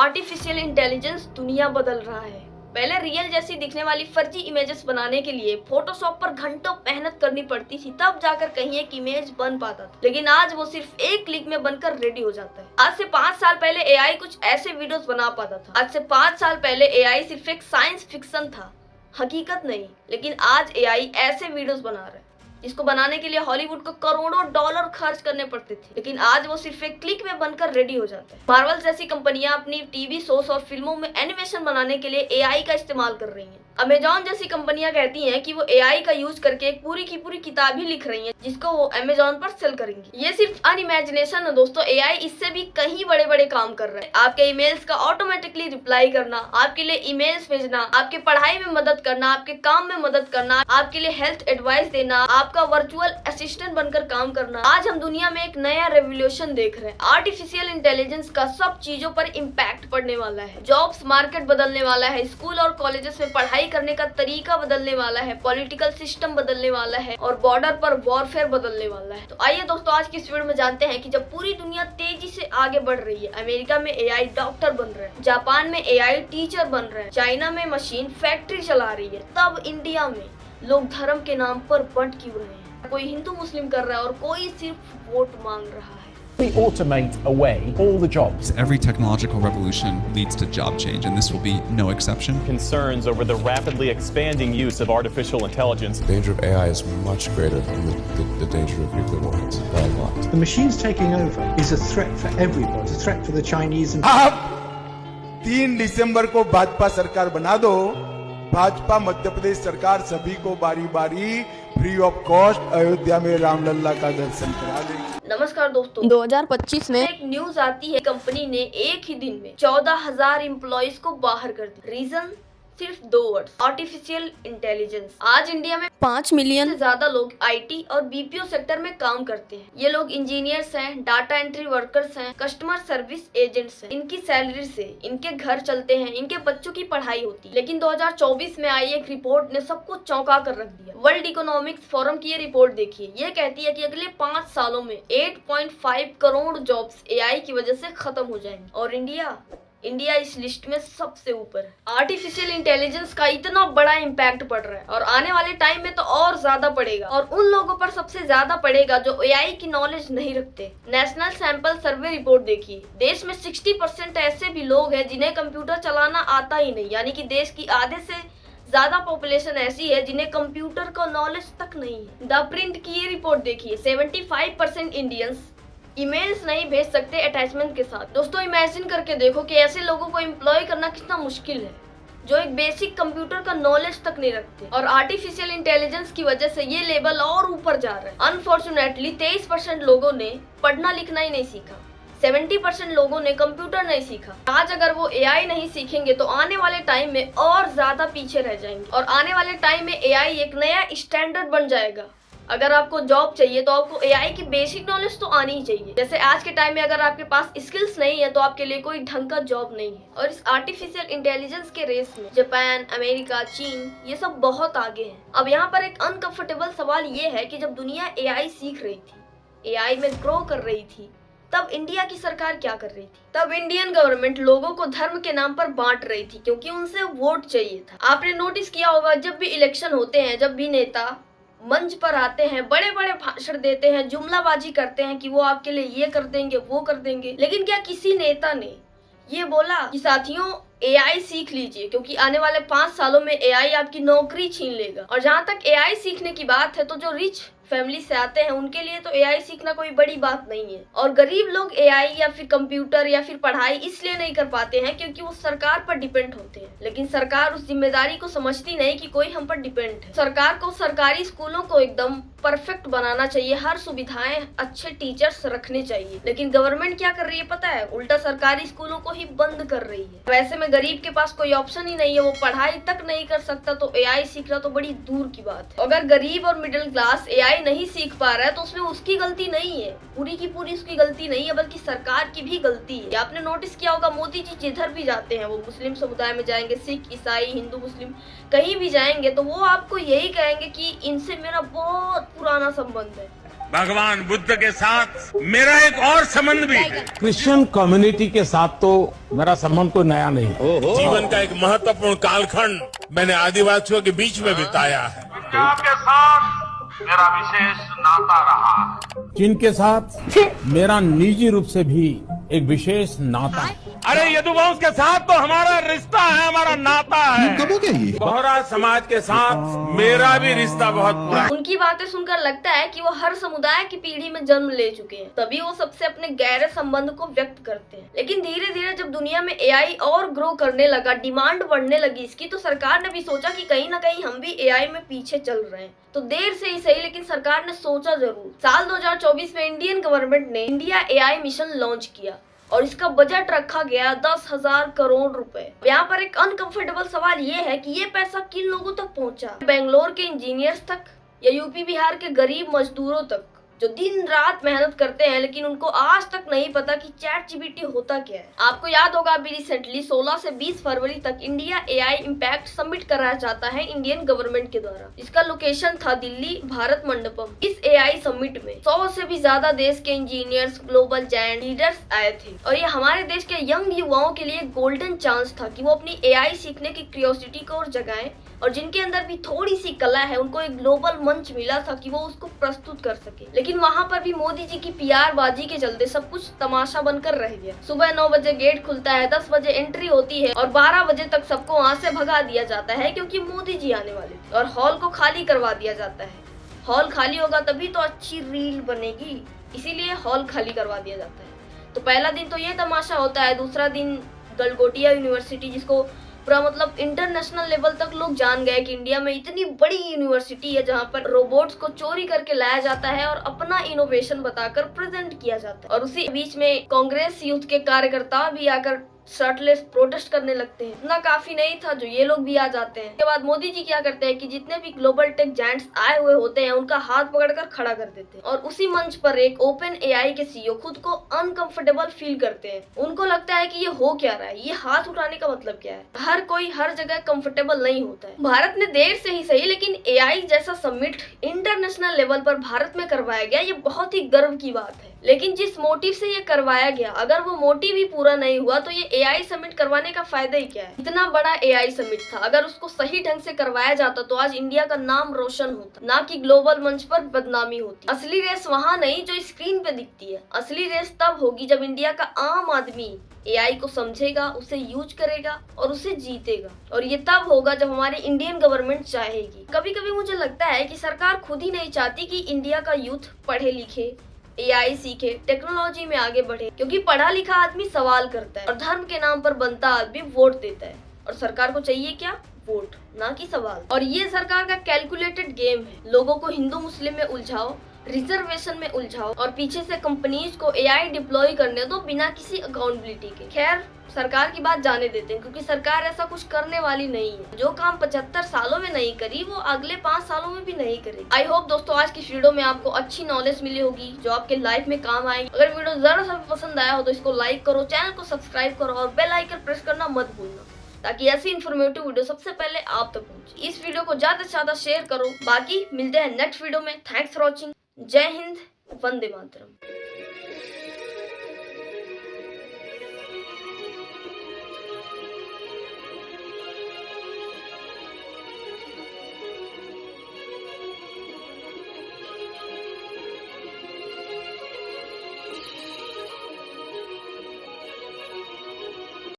Artificial intelligence दुनिया बदल रहा है। पहले रियल जैसी दिखने वाली फर्जी इमेजेस बनाने के लिए फोटोशॉप पर घंटों मेहनत करनी पड़ती थी, तब जाकर कहीं एक इमेज बन पाता था। लेकिन आज वो सिर्फ एक क्लिक में बनकर रेडी हो जाता है। आज से 5 साल पहले एआई कुछ ऐसे वीडियोस बना पाता था। आज से 5 साल पहले एआई सिर्फ एक साइंस फिक्शन था, हकीकत नहीं। लेकिन आज एआई ऐसे वीडियोस बना रहा है जिसको बनाने के लिए हॉलीवुड को करोड़ों डॉलर खर्च करने पड़ते थे, लेकिन आज वो सिर्फ एक क्लिक में बनकर रेडी हो जाता है। मार्वल जैसी कंपनियां अपनी टीवी शोज और फिल्मों में एनिमेशन बनाने के लिए एआई का इस्तेमाल कर रही हैं। अमेजॉन जैसी कंपनियां कहती हैं कि वो एआई का यूज करके एक पूरी की पूरी किताब ही लिख रही हैं, जिसको वो अमेजॉन पर सेल करेंगी। ये सिर्फ अनइमेजिनेशन है दोस्तों, एआई इससे भी कहीं बड़े बड़े काम कर रहे हैं। आपके ईमेल्स का ऑटोमेटिकली रिप्लाई करना, आपके लिए ईमेल्स भेजना, आपके पढ़ाई में मदद करना, आपके काम में मदद करना, आपके लिए हेल्थ एडवाइस देना, आपका वर्चुअल असिस्टेंट बनकर काम करना। आज हम दुनिया में एक नया रेवोल्यूशन देख रहे हैं। आर्टिफिशियल इंटेलिजेंस का सब चीजों पर इम्पैक्ट पड़ने वाला है। जॉब्स मार्केट बदलने वाला है, स्कूल और कॉलेजेस में पढ़ाई करने का तरीका बदलने वाला है, पॉलिटिकल सिस्टम बदलने वाला है और बॉर्डर पर वॉरफेयर बदलने वाला है। तो आइए दोस्तों, आज की इस वीडियो में जानते हैं कि जब पूरी दुनिया तेजी से आगे बढ़ रही है, अमेरिका में एआई डॉक्टर बन रहे हैं, जापान में एआई टीचर बन रहे हैं, चाइना में मशीन फैक्ट्री चला रही है, तब इंडिया में लोग धर्म के नाम पर बंट क्यों रहे हैं? कोई हिंदू मुस्लिम कर रहा है और कोई सिर्फ वोट मांग रहा है। We automate away all the jobs. Every technological revolution leads to job change, and this will be no exception. Concerns over the rapidly expanding use of artificial intelligence. The danger of AI is much greater than the danger of nuclear weapons, by a lot. The machines taking over is a threat for everybody. It's a threat for the Chinese and आप 3 दिसंबर को भाजपा सरकार बना दो। भाजपा मध्य प्रदेश सरकार सभी को बारी बारी फ्री ऑफ कॉस्ट अयोध्या में रामलला का दर्शन करा देगी। नमस्कार दोस्तों, 2025 में एक न्यूज आती है, कंपनी ने एक ही दिन में 14,000 एम्प्लॉइज को बाहर कर दिया। रीजन सिर्फ 2 वर्ड्स, आर्टिफिशियल इंटेलिजेंस। आज इंडिया में 5 मिलियन से ज्यादा लोग आईटी और बीपीओ सेक्टर में काम करते हैं। ये लोग इंजीनियर्स हैं, डाटा एंट्री वर्कर्स हैं, कस्टमर सर्विस एजेंट्स हैं। इनकी सैलरी से इनके घर चलते हैं, इनके बच्चों की पढ़ाई होती है। लेकिन 2024 में आई एक रिपोर्ट ने सबको चौंका कर रख दिया। वर्ल्ड इकोनॉमिक्स फोरम की ये रिपोर्ट देखिए, ये कहती है कि अगले 5 सालों में 8.5 करोड़ जॉब्स एआई की वजह से खत्म हो जाएंगे और इंडिया इस लिस्ट में सबसे ऊपर है। आर्टिफिशियल इंटेलिजेंस का इतना बड़ा इम्पैक्ट पड़ रहा है और आने वाले टाइम में तो और ज्यादा पड़ेगा, और उन लोगों पर सबसे ज्यादा पड़ेगा जो एआई की नॉलेज नहीं रखते। नेशनल सैंपल सर्वे रिपोर्ट देखिए, देश में 60% ऐसे भी लोग हैं जिन्हें कंप्यूटर चलाना आता ही नहीं, यानी कि देश की आधे से ज्यादा पॉपुलेशन ऐसी है जिन्हें कंप्यूटर का नॉलेज तक नहीं है। द प्रिंट की ये रिपोर्ट देखिए, 75% इंडियंस ईमेल्स नहीं भेज सकते अटैचमेंट के साथ। दोस्तों, इमेजिन करके देखो कि ऐसे लोगों को एम्प्लॉय करना कितना मुश्किल है जो एक बेसिक कंप्यूटर का नॉलेज तक नहीं रखते। और आर्टिफिशियल इंटेलिजेंस की वजह से ये लेवल और ऊपर जा रहा है। अनफॉर्चुनेटली 23% लोगों ने पढ़ना लिखना ही नहीं सीखा, 70% लोगों ने कंप्यूटर नहीं सीखा। आज अगर वो एआई नहीं सीखेंगे तो आने वाले टाइम में और ज्यादा पीछे रह जाएंगे, और आने वाले टाइम में एआई एक नया स्टैंडर्ड बन जाएगा। अगर आपको जॉब चाहिए तो आपको एआई की बेसिक नॉलेज तो आनी ही चाहिए। जैसे आज के टाइम में अगर आपके पास स्किल्स नहीं है तो आपके लिए कोई ढंग का जॉब नहीं है। और इस आर्टिफिशियल इंटेलिजेंस के रेस में जापान, अमेरिका, चीन ये सब बहुत आगे हैं। अब यहाँ पर एक अनकंफर्टेबल सवाल ये है कि जब दुनिया एआई सीख रही थी, एआई में ग्रो कर रही थी, तब इंडिया की सरकार क्या कर रही थी? तब इंडियन गवर्नमेंट लोगों को धर्म के नाम पर बांट रही थी, क्योंकि उनसे वोट चाहिए था। आपने नोटिस किया होगा, जब भी इलेक्शन होते हैं, जब भी नेता मंच पर आते हैं, बड़े बड़े भाषण देते हैं, जुमलाबाजी करते हैं कि वो आपके लिए ये कर देंगे, वो कर देंगे, लेकिन क्या किसी नेता ने ये बोला कि साथियों एआई सीख लीजिए, क्योंकि आने वाले 5 सालों में एआई आपकी नौकरी छीन लेगा। और जहाँ तक एआई सीखने की बात है, तो जो रिच फैमिली से आते हैं उनके लिए तो एआई सीखना कोई बड़ी बात नहीं है, और गरीब लोग एआई या फिर कंप्यूटर या फिर पढ़ाई इसलिए नहीं कर पाते हैं क्योंकि वो सरकार पर डिपेंड होते हैं। लेकिन सरकार उस जिम्मेदारी को समझती नहीं कि कोई हम पर डिपेंड है। सरकार को सरकारी स्कूलों को एकदम परफेक्ट बनाना चाहिए, हर सुविधाएं, अच्छे टीचर्स रखने चाहिए। लेकिन गवर्नमेंट क्या कर रही है पता है? उल्टा सरकारी स्कूलों को ही बंद कर रही है। वैसे में गरीब के पास कोई ऑप्शन ही नहीं है, वो पढ़ाई तक नहीं कर सकता, तो एआई सीखना तो बड़ी दूर की बात है। अगर गरीब और मिडिल क्लास एआई नहीं सीख पा रहा है तो उसमें उसकी गलती नहीं है, पूरी की पूरी उसकी गलती नहीं है, बल्कि सरकार की भी गलती है। आपने नोटिस किया होगा, मोदी जी जिधर भी जाते हैं, वो मुस्लिम समुदाय में जाएंगे, सिख, ईसाई, हिंदू, मुस्लिम कहीं भी जाएंगे तो वो आपको यही कहेंगे कि इनसे मेरा बहुत पुराना संबंध है। भगवान बुद्ध के साथ मेरा एक और संबंध भी है। क्रिश्चियन कम्युनिटी के साथ तो मेरा संबंध कोई नया नहीं है। जीवन का एक महत्वपूर्ण कालखंड मैंने आदिवासियों के बीच में बिताया है। आपके साथ मेरा विशेष नाता रहा है, जिनके साथ मेरा निजी रूप से भी एक विशेष नाता है। अरे यदुवंश के साथ तो हमारा रिश्ता है, हमारा नाता है। बोहरा समाज के साथ मेरा भी रिश्ता बहुत पुराना है। उनकी बातें सुनकर लगता है कि वो हर समुदाय की पीढ़ी में जन्म ले चुके हैं, तभी वो सबसे अपने गहरे संबंध को व्यक्त करते हैं। लेकिन धीरे धीरे जब दुनिया में एआई और ग्रो करने लगा, डिमांड बढ़ने लगी इसकी, तो सरकार ने भी सोचा कि कहीं ना कहीं हम भी एआई में पीछे चल रहे हैं। तो देर से ही सही, लेकिन सरकार ने सोचा जरूर। साल 2024 में इंडियन गवर्नमेंट ने इंडिया एआई मिशन लॉन्च किया और इसका बजट रखा गया 10,000 करोड़ रुपए। यहाँ पर एक अनकंफर्टेबल सवाल ये है कि ये पैसा किन लोगों तक पहुँचा? बेंगलोर के इंजीनियर्स तक या यूपी बिहार के गरीब मजदूरों तक जो दिन रात मेहनत करते हैं, लेकिन उनको आज तक नहीं पता कि ChatGPT होता क्या है। आपको याद होगा अभी रिसेंटली 16 से 20 फरवरी तक इंडिया एआई इम्पैक्ट समिट कराया जाता है इंडियन गवर्नमेंट के द्वारा। इसका लोकेशन था दिल्ली भारत मंडपम। इस एआई समिट में 100 से भी ज्यादा देश के इंजीनियर्स, ग्लोबल जायंट, लीडर्स आए थे और ये हमारे देश के यंग युवाओं के लिए गोल्डन चांस था कि वो अपनी एआई सीखने की क्यूरियोसिटी को और जगाएं, और जिनके अंदर भी थोड़ी सी कला है उनको एक ग्लोबल मंच मिला था कि वो उसको प्रस्तुत कर सके। लेकिन वहाँ पर भी मोदी जी की PR बाजी के चलते सब कुछ तमाशा बनकर रह गया। सुबह 9 बजे गेट खुलता है, 10 बजे एंट्री होती है और 12 बजे तक सबको वहाँ से भगा दिया जाता है क्योंकि मोदी जी आने वाले थे, और हॉल को खाली करवा दिया जाता है। हॉल खाली होगा तभी तो अच्छी रील बनेगी, इसीलिए हॉल खाली करवा दिया जाता है। तो पहला दिन तो ये तमाशा होता है। दूसरा दिन गलगोटिया यूनिवर्सिटी, जिसको पूरा मतलब इंटरनेशनल लेवल तक लोग जान गए कि इंडिया में इतनी बड़ी यूनिवर्सिटी है जहाँ पर रोबोट्स को चोरी करके लाया जाता है और अपना इनोवेशन बताकर प्रेजेंट किया जाता है। और उसी बीच में कांग्रेस यूथ के कार्यकर्ता भी आकर शर्टलेस प्रोटेस्ट करने लगते हैं। इतना काफी नहीं था जो ये लोग भी आ जाते हैं। उसके बाद मोदी जी क्या करते हैं कि जितने भी ग्लोबल टेक जायंट्स आए हुए होते हैं उनका हाथ पकड़कर खड़ा कर देते हैं, और उसी मंच पर एक ओपन एआई के CEO खुद को अनकंफर्टेबल फील करते हैं। उनको लगता है कि ये हो क्या रहा है, ये हाथ उठाने का मतलब क्या है। हर कोई हर जगह कंफर्टेबल नहीं होता है। भारत ने देर से ही सही, लेकिन एआई जैसा समिट इंटरनेशनल लेवल पर भारत में करवाया गया, ये बहुत ही गर्व की बात है। लेकिन जिस मोटिव से ये करवाया गया, अगर वो मोटिव ही पूरा नहीं हुआ तो ये एआई समिट करवाने का फायदा ही क्या है। इतना बड़ा एआई समिट था, अगर उसको सही ढंग से करवाया जाता तो आज इंडिया का नाम रोशन होता, ना कि ग्लोबल मंच पर बदनामी होती। असली रेस वहाँ नहीं जो स्क्रीन पे दिखती है, असली रेस तब होगी जब इंडिया का आम आदमी एआई को समझेगा, उसे यूज करेगा और उसे जीतेगा। और ये तब होगा जब हमारी इंडियन गवर्नमेंट चाहेगी। कभी कभी मुझे लगता है कि सरकार खुद ही नहीं चाहती कि इंडिया का यूथ पढ़े लिखे, एआई सीखे, टेक्नोलॉजी में आगे बढ़े, क्योंकि पढ़ा लिखा आदमी सवाल करता है और धर्म के नाम पर बनता आदमी वोट देता है। और सरकार को चाहिए क्या? वोट, ना कि सवाल। और ये सरकार का कैलकुलेटेड गेम है। लोगों को हिंदू मुस्लिम में उलझाओ, रिजर्वेशन में उलझाओ और पीछे से कंपनीज को एआई डिप्लॉय करने दो बिना किसी अकाउंटेबिलिटी के। खैर, सरकार की बात जाने देते हैं क्योंकि सरकार ऐसा कुछ करने वाली नहीं है। जो काम 75 सालों में नहीं करी वो अगले 5 सालों में भी नहीं करेगी। आई होप दोस्तों आज की वीडियो में आपको अच्छी नॉलेज मिली होगी जो आपके लाइफ में काम आएगी। अगर वीडियो जरा सा भी पसंद आया हो तो इसको लाइक करो, चैनल को सब्सक्राइब करो और बेल आइकन प्रेस करना मत भूलना, ताकि ऐसी इन्फॉर्मेटिव वीडियो सबसे पहले आप तक पहुंचे। इस वीडियो को ज्यादा से ज्यादा शेयर करो। बाकी मिलते हैं नेक्स्ट वीडियो में। Thanks for watching. जय हिंद, वंदे मातरम।